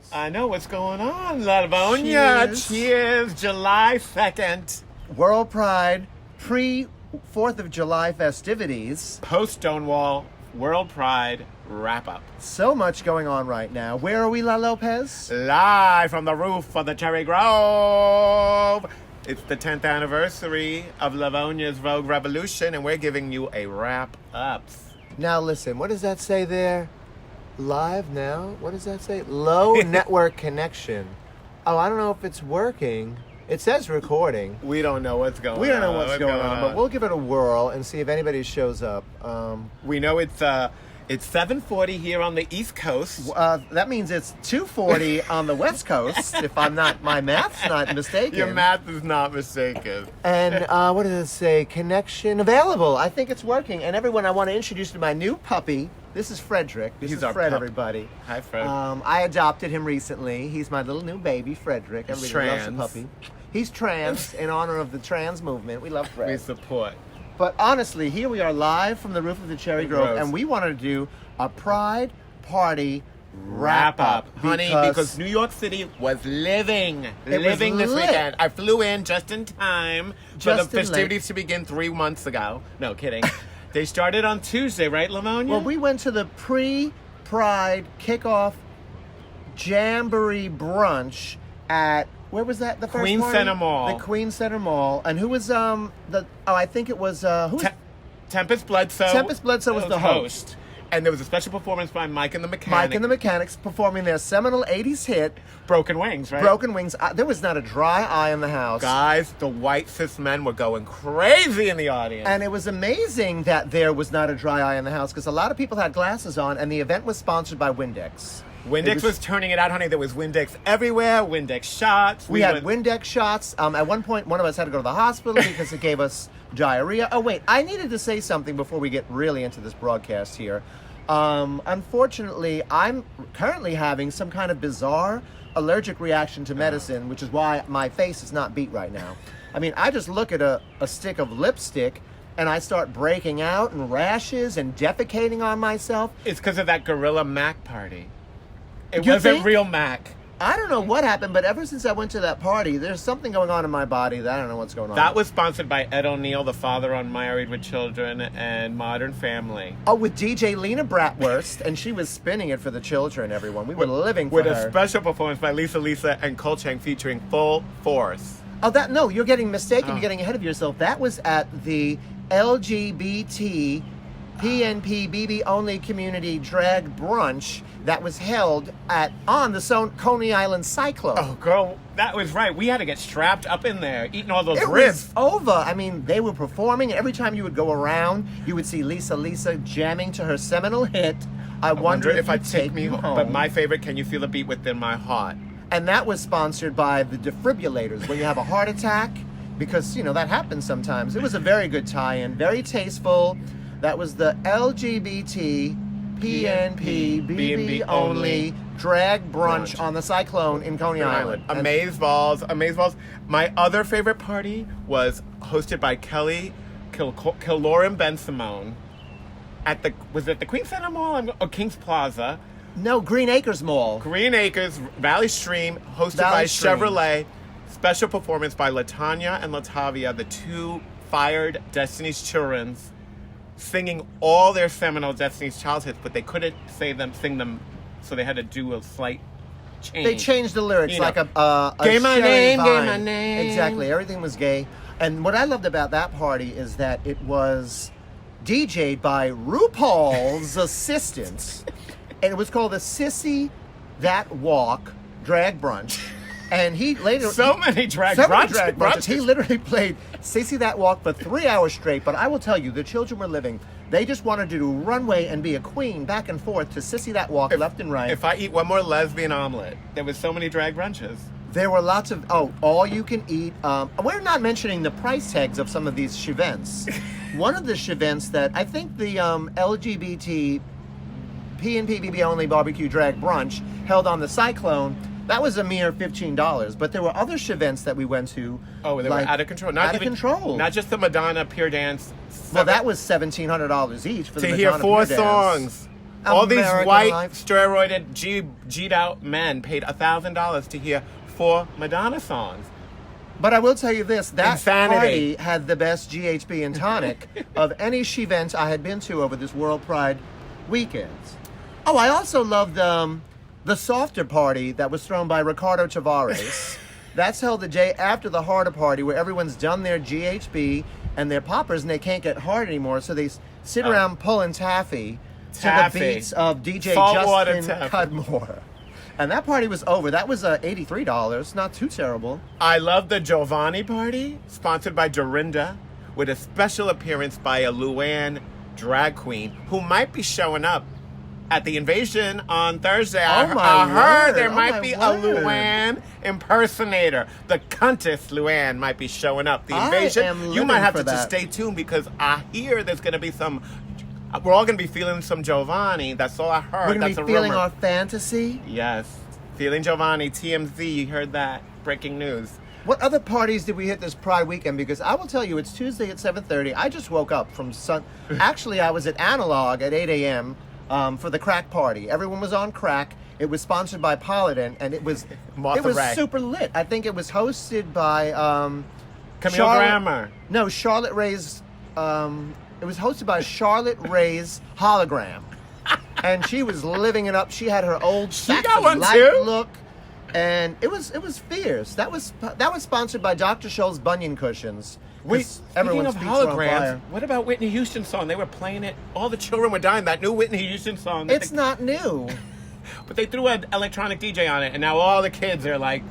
Lopez. I know what's going on, Levonia. Cheers. Cheers. July 2nd. World Pride, pre-4th of July festivities. Post-Stonewall World Pride wrap-up. So much going on right now. Where are we, La Lopez? Live from the roof of the Cherry Grove. It's the 10th anniversary of Livonia's Vogue Revolution, and we're giving you a wrap-up. Now listen, what does that say there? Live now? What does that say? Low network connection. Oh, I don't know if it's working. It says recording. We don't know what's going on. We don't know what's going on, but we'll give it a whirl and see if anybody shows up. We know it's 7:40 here on the East Coast. That means it's 2:40 on the West Coast, if my math's not mistaken. Your math is not mistaken. And what does it say? Connection available. I think it's working. And everyone, I want to introduce you to my new puppy. This is Frederick. This is our Fred, pup. everybody. Hi, Fred. I adopted him recently. He's my little new baby, Frederick. Everybody loves the puppy. He's trans in honor of the trans movement. We love Fred. We support. But honestly, here we are live from the roof of the Cherry Grove, Gross. and we wanted to do a Pride Party Wrap-up. Honey, because because New York City was living was this lit. weekend. I flew in just in time for Just the in festivities to begin 3 months ago. No, kidding. They started on Tuesday, right, Levonia? Well, we went to the pre-Pride kickoff jamboree brunch at, where was that? The first Queen party? Center Mall. The Queen Center Mall. And who was I think it was who was Tempest Bledsoe. Tempest Bledsoe was the host. And there was a special performance by Mike and the Mechanic. Mike and the Mechanics performing their seminal 80s hit, Broken Wings, right? Broken Wings. There was not a dry eye in the house. Guys, the white cis men were going crazy in the audience. And it was amazing that there was not a dry eye in the house because a lot of people had glasses on, and the event was sponsored by Windex. Windex was turning it out, honey. There was Windex everywhere, Windex shots. We had Windex shots. At one point, one of us had to go to the hospital because it gave us diarrhea. Oh, wait. I needed to say something before we get really into this broadcast here. Unfortunately, I'm currently having some kind of bizarre allergic reaction to medicine, which is why my face is not beat right now. I mean, I just look at a stick of lipstick and I start breaking out in rashes and defecating on myself. It's because of that Gorilla Mac party. It You wasn't think? real Mac. I don't know what happened, but ever since I went to that party, there's something going on in my body that I don't know what's going on. That was sponsored by Ed O'Neill, the father on Married with Children and Modern Family. Oh, with DJ Lena Bratwurst, and she was spinning it for the children, everyone. We were living for With her. a special performance by Lisa and Colchang featuring Full Force. Oh, no, you're getting mistaken. Oh. You're getting ahead of yourself. That was at the LGBT PNP BB only community drag brunch that was held on the Coney Island Cyclone. Oh, girl, that was right. We had to get strapped up in there, eating all those It ribs. was over. I mean, they were performing, and every time you would go around, you would see Lisa jamming to her seminal hit, I Wonder If I'd Take Me Home. But my favorite, Can You Feel the Beat Within My Heart? And that was sponsored by the defibrillators when you have a heart attack, because, that happens sometimes. It was a very good tie-in, very tasteful. That was the LGBT PNP BB only drag brunch on the Cyclone in Coney Island. Amaze Balls. My other favorite party was hosted by Kelly Killoran Ben Simone was it the Queen Center Mall or Kings Plaza? No, Green Acres Mall. Green Acres, Valley Stream, hosted by Chevrolet. Special performance by LaTanya and LaTavia, the two fired Destiny's Children, singing all their seminal Destiny's Child hits, but they couldn't sing them, so they had to do a slight change. They changed the lyrics like a Gay my Sherry name, Vine. gay my name. Exactly, everything was gay. And what I loved about that party is that it was DJ'd by RuPaul's assistants, and it was called the Sissy That Walk Drag Brunch. And he later... So many drag brunches. He literally played Sissy That Walk for 3 hours straight. But I will tell you, the children were living. They just wanted to do runway and be a queen back and forth to Sissy That Walk left and right. If I eat one more lesbian omelet, there was so many drag brunches. There were lots of, all you can eat. We're not mentioning the price tags of some of these shivents. One of the shivents that I think the LGBT PNP BB only barbecue drag brunch held on the Cyclone, that was a mere $15. But there were other shivents that we went to. Oh, they were out of control. Out of control. Not just the Madonna Pure Dance. Well, that was $1,700 each for the to Madonna hear 4 Pure Dance. songs. All these American white, life. steroided, G'd out men paid $1,000 to hear 4 Madonna songs. But I will tell you this, that Insanity. party had the best GHB and tonic of any she-vent I had been to over this World Pride weekends. Oh, I also loved the softer party that was thrown by Ricardo Tavares. That's held the day after the harder party where everyone's done their GHB and their poppers and they can't get hard anymore, so they sit around pulling taffy to the beats of DJ Saltwater Justin taffy. Cudmore. And that party was over. That was $83. Not too terrible. I love the Giovanni party, sponsored by Dorinda, with a special appearance by a Luann drag queen who might be showing up at the Invasion on Thursday. I heard there might be a Luann impersonator. The Countess Luann might be showing up. The Invasion. You might have to just stay tuned because I hear there's going to be some. We're all going to be feeling some Giovanni. That's all I heard. We're going That's to a be feeling rumor. our fantasy. Yes. Feeling Giovanni, TMZ, you heard that. Breaking news. What other parties did we hit this Pride weekend? Because I will tell you, it's Tuesday at 7:30. I just woke up from Actually, I was at Analog at 8 a.m. For the crack party. Everyone was on crack. It was sponsored by Polydent, and it was super lit. I think it was hosted by Camille Grammer. No, Charlotte Ray's. It was hosted by Charlotte Ray's hologram, and she was living it up. She had her old got one too? look, and it was fierce. That was sponsored by Dr. Scholl's bunion cushions. Wait, speaking of holograms, what about Whitney Houston's song? They were playing it. All the children were dying. That new Whitney Houston song. It's not new. But they threw an electronic DJ on it, and now all the kids are like,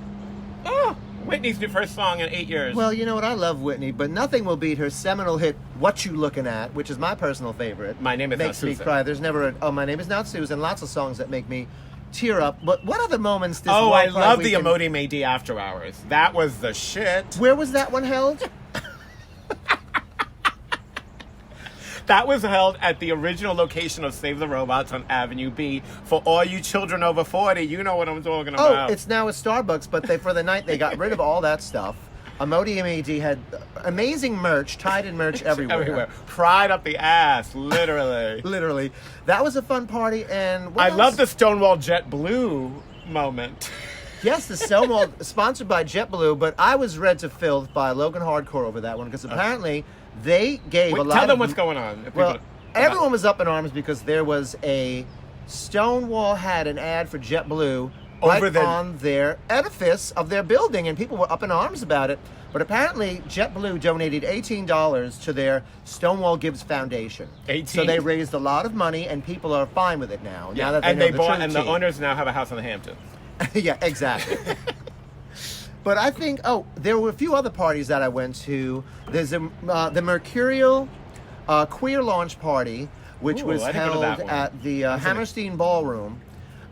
oh, Whitney's new first song in 8 years. Well, you know what? I love Whitney, but nothing will beat her seminal hit, What You Looking At, which is my personal favorite. My Name Is Not Makes me Susan. cry. There's never My Name Is Not Susan. Lots of songs that make me tear up. But what other moments this Oh, World I Pride love the weekend- Emoti May D After Hours. That was the shit. Where was that one held? That was held at the original location of Save the Robots on Avenue B. For all you children over 40, you know what I'm talking about. Oh, it's now a Starbucks, but for the night they got rid of all that stuff. Emoti MAD had amazing merch, tied-in merch everywhere. Pride up the ass, literally. Literally. That was a fun party, and I love the Stonewall JetBlue moment. Yes, the Stonewall, sponsored by JetBlue, but I was read to filth by Logan Hardcore over that one, because apparently they gave a lot Tell them of... what's going on. Well, everyone was up in arms because there was a... Stonewall had an ad for JetBlue on their edifice of their building, and people were up in arms about it. But apparently, JetBlue donated $18 to their Stonewall Gibbs Foundation. 18? So they raised a lot of money, and people are fine with it now. Yeah, now that and know they the bought, true and the tea. owners now have a house in the Hamptons. Yeah, exactly. But I think, there were a few other parties that I went to. There's the Mercurial Queer Launch Party, which was held at the Hammerstein Ballroom.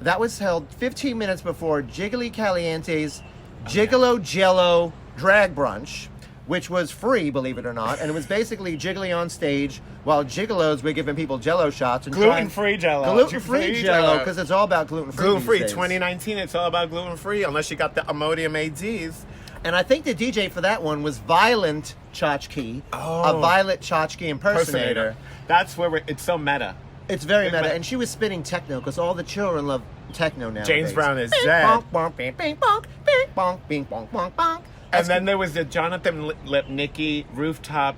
That was held 15 minutes before Jiggly Caliente's Gigolo Jello Drag Brunch, which was free, believe it or not. And it was basically Jiggly on stage while Gigolos were giving people Jello shots. And gluten-free Jello. Gluten-free Jello, because it's all about gluten-free. Gluten-free, 2019, it's all about gluten-free, unless you got the Emoti MADs. And I think the DJ for that one was Violent Chachki, a Violet Chachki impersonator. That's where it's so meta. It's very meta, and she was spinning techno because all the children love techno now. James Brown is dead. And then there was the Jonathan Lipnicki rooftop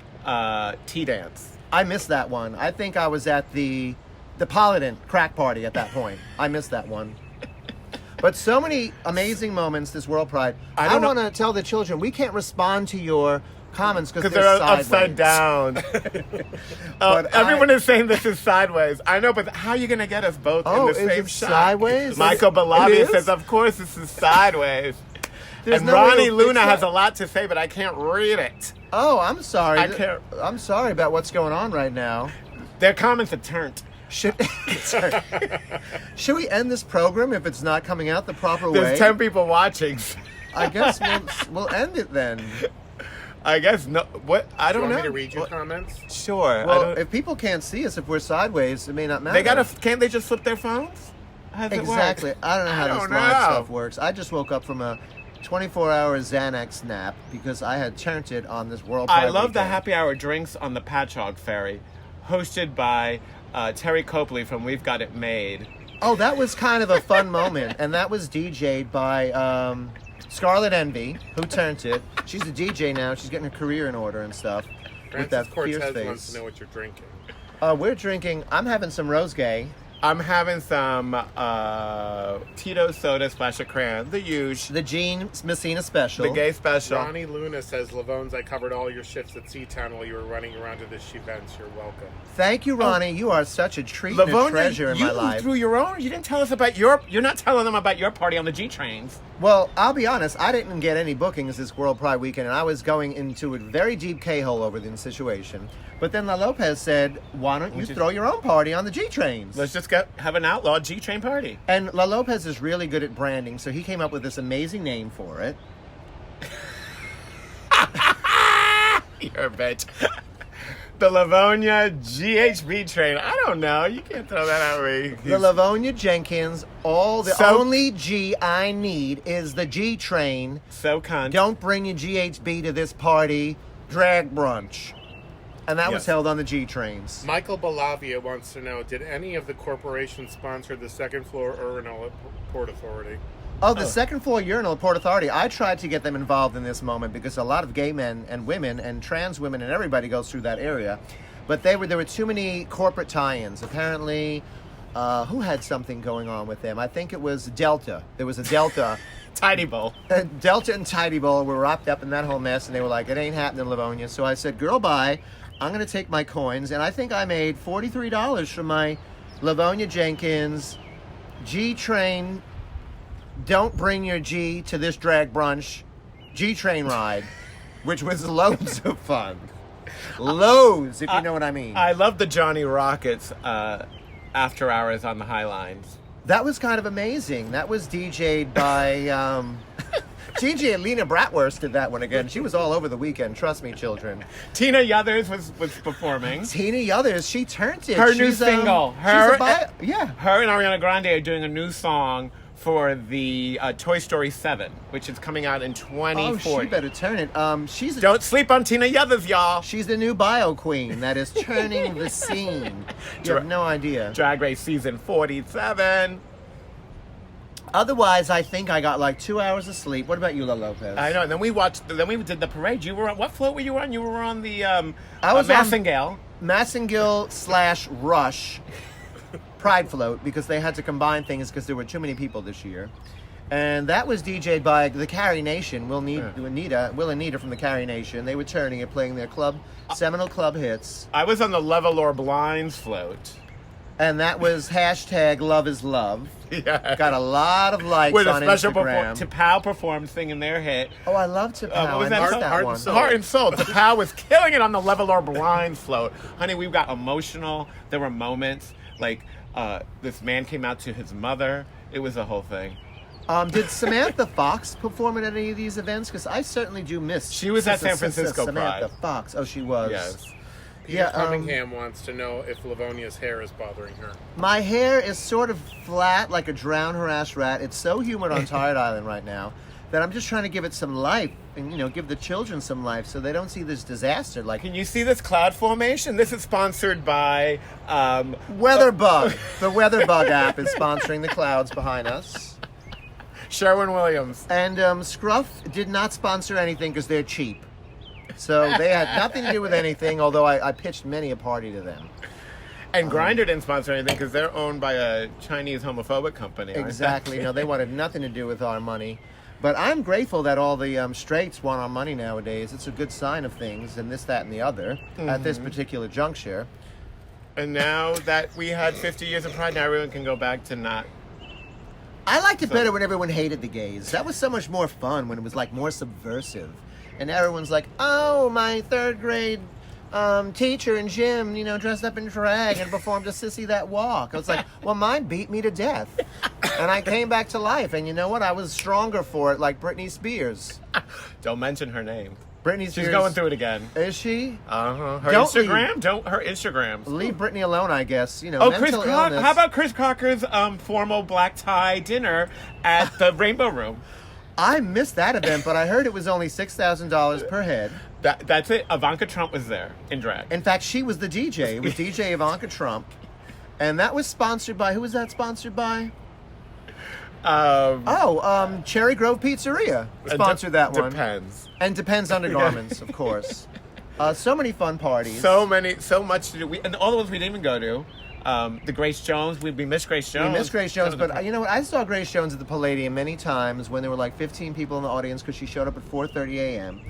tea dance. I missed that one. I think I was at the Polydent crack party at that point. I missed that one. But so many amazing moments this World Pride. I want to tell the children, we can't respond to your comments because they're upside down. Everyone is saying this is sideways. I know, but how are you going to get us both in the same shot? Sideways? Michael Balavia says, of course this is sideways. And Ronnie Luna has a lot to say, but I can't read it. Oh, I'm sorry. I can't. I'm sorry about what's going on right now. Their comments are turned. Should we end this program if it's not coming out the proper way? There's 10 people watching. I guess we'll end it then. I guess no. What? I don't know. Do you want me to read your comments? Sure. Well, if people can't see us, if we're sideways, it may not matter. Can't they just flip their phones? How does Exactly. it work? I don't know how this don't live know. stuff works. I just woke up from a 24-hour Xanax nap because I had turned it on this World Pride I love the weekend. happy hour drinks on the Patchogue Ferry, hosted by Terry Copley from We've Got It Made. Oh, that was kind of a fun moment, and that was DJ'd by Scarlet Envy, who turned it. She's a DJ now. She's getting her career in order and stuff. Francis with that Cortez fierce face. wants to know what you're drinking. We're drinking. I'm having some Rose Gay. I'm having some Tito's soda splash of crayon, the huge, The Jean Messina special. the gay special. Ronnie Luna says, Lavones, I covered all your shifts at Seatown while you were running around to this events. You're welcome. Thank you, Ronnie. You are such a treat and a Livonia, treasure in my life. You threw your own. You didn't tell us about your. You're not telling them about your party on the G trains. Well, I'll be honest. I didn't get any bookings this World Pride weekend, and I was going into a very deep K-hole over the situation. But then La Lopez said, why don't you throw your own party on the G-Trains? Let's just have an outlaw G-train party. And La Lopez is really good at branding, so he came up with this amazing name for it. You're a bitch. The Levonia GHB train. I don't know. You can't throw that at me. The Levonia Jenkins, the So- only G I need is the G-Train. So cunt. Don't bring your GHB to this party. Drag brunch. And that was Yes. held on the G-Trains. Michael Balavia wants to know, did any of the corporations sponsor the second floor urinal at Port Authority? Oh, the second floor urinal at Port Authority. I tried to get them involved in this moment because a lot of gay men and women and trans women and everybody goes through that area. But there were too many corporate tie-ins. Apparently, who had something going on with them? I think it was Delta. There was a Delta. Tidy bowl. Delta and Tidy Bowl were wrapped up in that whole mess, and they were like, it ain't happening, Livonia. So I said, girl, bye. I'm going to take my coins. And I think I made $43 from my Livonia Jenkins G-Train. Don't bring your G to this drag brunch G-Train ride, which was loads of fun. Loads, if you know what I mean. I love the Johnny Rockets after hours on the High Lines. That was kind of amazing. That was DJ'd by DJ Alina Bratwurst did that one again. She was all over the weekend. Trust me, children. Tina Yothers was performing. Tina Yothers, she turned it. Her new single. Her and Ariana Grande are doing a new song for the Toy Story 7, which is coming out in 2040. Oh, she better turn it. Don't sleep on Tina Yothers, y'all. She's the new bio queen that is turning the scene. You have no idea. Drag Race season 47. Otherwise, I think I got like 2 hours of sleep. What about you, La Lopez? I know. And then we did the parade. You were on, what float were you on? You were on the I was Massengale. Massengill/Rush Pride float because they had to combine things because there were too many people this year. And that was DJ'd by the Carrie Nation. Will and Nita from the Carrie Nation. They were turning it, playing their seminal club hits. I was on the Level or Blinds float. And that was hashtag Love is Love. Yeah. Got a lot of likes With on a special Instagram. T'Pau performed singing their hit. Oh, I love T'Pau. What was I that missed song? that one. Heart and Soul. T'Pau was killing it on the Level or Blinds float. Honey, we got emotional. There were moments like this man came out to his mother. It was a whole thing. Did Samantha Fox perform at any of these events? Because I certainly do miss. She was at San Francisco Samantha Pride. Fox. Oh, she was. Yes. Peter Cunningham wants to know if Livonia's hair is bothering her. My hair is sort of flat, like a drowned, harassed rat. It's so humid on Tired Island right now that I'm just trying to give it some life and, give the children some life so they don't see this disaster. Like, Can you see this cloud formation? This is sponsored by Weatherbug. The Weatherbug app is sponsoring the clouds behind us. Sherwin-Williams. And Scruff did not sponsor anything because they're cheap. So they had nothing to do with anything, although I pitched many a party to them. And Grindr didn't sponsor anything because they're owned by a Chinese homophobic company. Exactly. No, they wanted nothing to do with our money. But I'm grateful that all the straights want our money nowadays. It's a good sign of things, and this, that, and the other at this particular juncture. And now that we had 50 years of Pride, now everyone can go back to not. I liked it better when everyone hated the gays. That was so much more fun when it was like more subversive. And everyone's like, oh, my third grade teacher in gym, dressed up in drag and performed a Sissy That Walk. I was like, well, mine beat me to death. And I came back to life. And you know what? I was stronger for it, like Britney Spears. Don't mention her name. Britney Spears. She's going through it again. Is she? Uh-huh. Her Don't Instagram? Her Instagrams. Leave Britney alone, I guess. Oh, Chris mental Crocker. illness. How about Chris Crocker's formal black tie dinner at the Rainbow Room? I missed that event, but I heard it was only $6,000 per head. That's it. Ivanka Trump was there in drag. In fact, she was the DJ. It was DJ Ivanka Trump. And that was sponsored by, who was that sponsored by? Cherry Grove Pizzeria sponsored that one. Depends. And Depends Undergarments, of course. So many fun parties. So much to do. And all the ones we didn't even go to. The Grace Jones, we missed Grace Jones. We missed Grace Jones, but you know what? I saw Grace Jones at the Palladium many times when there were like 15 people in the audience because she showed up at 4:30 a.m.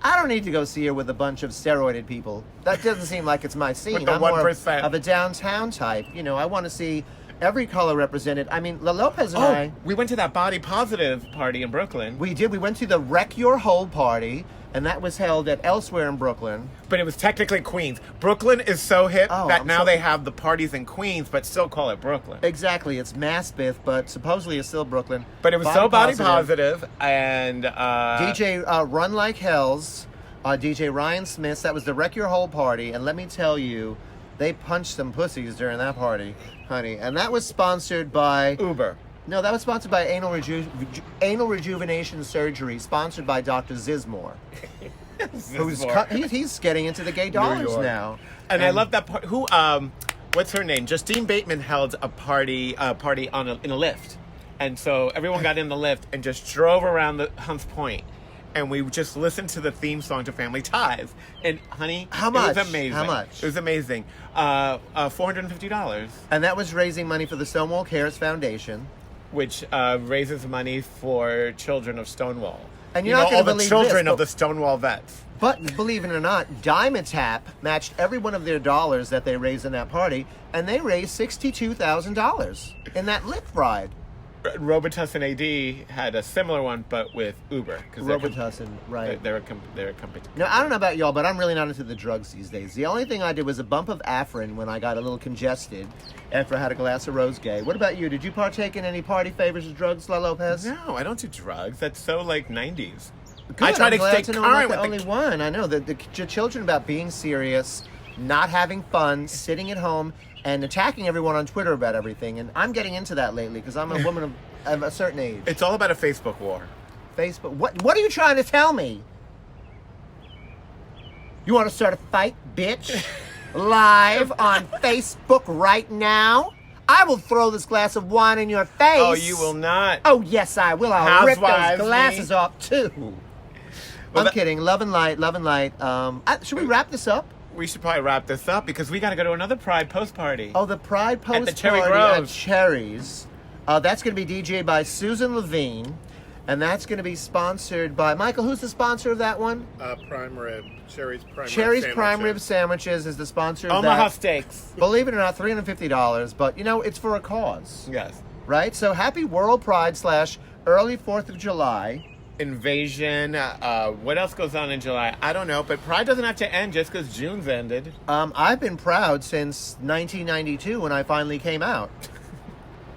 I don't need to go see her with a bunch of steroided people. That doesn't seem like it's my scene. With the I'm more 1%. of a downtown type. You know, I want to see every color represented. I mean, La Lopez and I... we went to that Body Positive party in Brooklyn. We did. We went to the Wreck Your Hold party, and that was held at elsewhere in Brooklyn. But it was technically Queens. Brooklyn is so hip that I'm now so- they have the parties in Queens, but still call it Brooklyn. Exactly. It's Maspeth, but supposedly it's still Brooklyn. But it was so body positive, and DJ Run Like Hells, DJ Ryan Smiths. That was the Wreck Your Hold party, and let me tell you, they punched some pussies during that party, honey. And that was sponsored by Uber. No, that was sponsored by Anal Rejuvenation Surgery, sponsored by Dr. Zizmore. He's getting into the gay dollars York. now. And I love that part. Who? What's her name? Justine Bateman held a party in a lift, and so everyone got in the lift and just drove around the Hunts Point, and we just listened to the theme song to Family Ties. And honey, How much? It was amazing. How much? It was amazing. $450, And that was raising money for the Stonewall Cares Foundation. which raises money for children of Stonewall. And you're not gonna all the believe children this, of the Stonewall vets. But believe it or not, Dimetap matched every one of their dollars that they raised in that party, and they raised $62,000 in that lift ride. Robitussin AD had a similar one, but with Uber. Robitussin, right. They're a company. Now, I don't know about y'all, but I'm really not into the drugs these days. The only thing I did was a bump of Afrin when I got a little congested after I had a glass of Rose Gay. What about you? Did you partake in any party favors of drugs, La Lopez? No, I don't do drugs. That's so like 90s. Good, I try I'm to glad stay to know I'm not current the with only one. I know that the children about being serious, not having fun, sitting at home, and attacking everyone on Twitter about everything. And I'm getting into that lately because I'm a woman of a certain age. It's all about a Facebook war. Facebook. What are you trying to tell me? You want to start a fight, bitch? Live on Facebook right now? I will throw this glass of wine in your face. Oh, you will not. Oh, yes, I will. I'll rip Housewives those glasses me. off, too. Well, I'm kidding. Love and light, love and light. Should we wrap this up? We should probably wrap this up because we got to go to another Pride post party. Oh, the Pride Post the Cherry Party Grove. at Cherry's. That's going to be DJed by Susan Levine. And that's going to be sponsored by... Michael, who's the sponsor of that one? Prime Rib. Cherry's Prime Cherry's Rib Prime Rib Sandwiches. Sandwiches is the sponsor of Omaha that. Steaks. Believe it or not, $350. But, you know, it's for a cause. Yes. Right? So happy World Pride / early 4th of July. Invasion. What else goes on in July? I don't know. But Pride doesn't have to end just because June's ended. I've been proud since 1992 when I finally came out.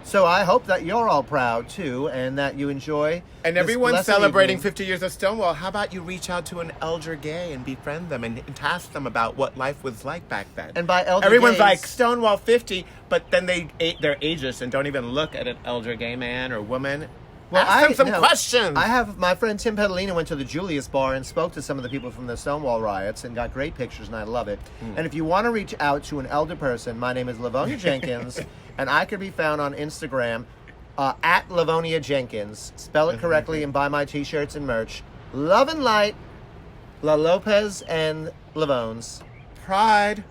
So I hope that you're all proud, too, and that you enjoy. And this everyone's blessed celebrating evening. 50 years of Stonewall. How about you reach out to an elder gay and befriend them and task them about what life was like back then? And by elder Everyone's gays- like, Stonewall 50, but then they're ageist and don't even look at an elder gay man or woman. Well, Ask them some no, questions. I have my friend Tim Petalino went to the Julius Bar and spoke to some of the people from the Stonewall riots and got great pictures, and I love it. And if you want to reach out to an elder person, my name is Levonia Jenkins, and I can be found on Instagram at Levonia Jenkins. Spell it correctly and buy my T-shirts and merch. Love and light, La Lopez and Lavones. Pride.